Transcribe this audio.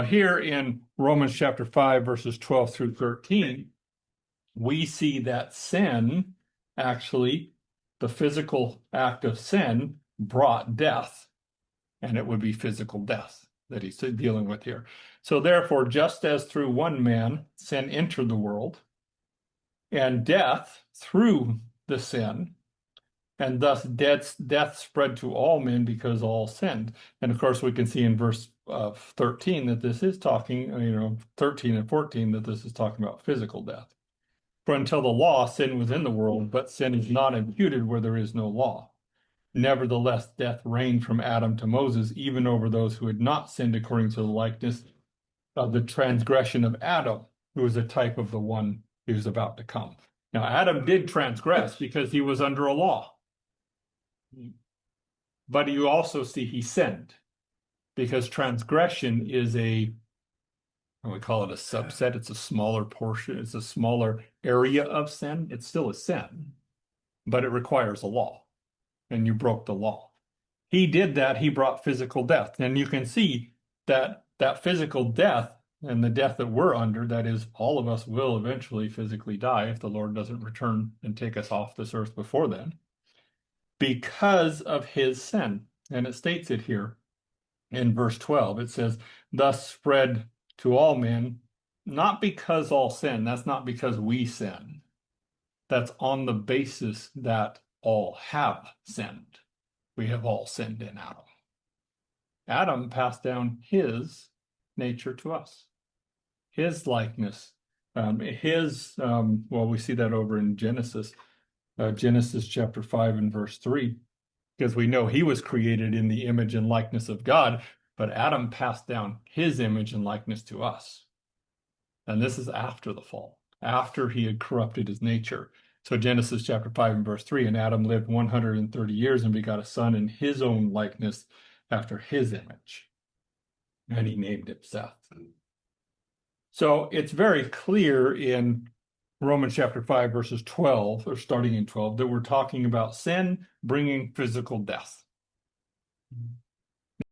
Here in Romans chapter 5, verses 12 through 13, we see that sin, actually, the physical act of sin brought death, and it would be physical death that he's dealing with here. So therefore, just as through one man sin entered the world, and death through the sin, and thus death spread to all men because all sinned. And of course, we can see in verse 13 that this is talking, 13 and 14, that this is talking about physical death. For until the law, sin was in the world, but sin is not imputed where there is no law. Nevertheless, death reigned from Adam to Moses, even over those who had not sinned according to the likeness of the transgression of Adam, who was a type of the one who was about to come. Now, Adam did transgress because he was under a law. But you also see he sinned, because transgression is we call it a subset. It's a smaller portion. It's a smaller area of sin. It's still a sin, but it requires a law, and you broke the law. He did that. He brought physical death. And you can see that physical death and the death that we're under, that is, all of us will eventually physically die if the Lord doesn't return and take us off this earth before then, because of his sin. And it states it here in verse 12. It says, thus spread to all men, not because all sin. That's not because we sin. That's on the basis that all have sinned. We have all sinned in Adam. Adam passed down his nature to us, his likeness, we see that over in Genesis. Genesis chapter 5 and verse 3, because we know he was created in the image and likeness of God, but Adam passed down his image and likeness to us. And this is after the fall, after he had corrupted his nature. So Genesis chapter 5 and verse 3, and Adam lived 130 years and begot a son in his own likeness after his image. And he named him Seth. So it's very clear in Romans chapter 5, verses 12, or starting in 12, that we're talking about sin bringing physical death.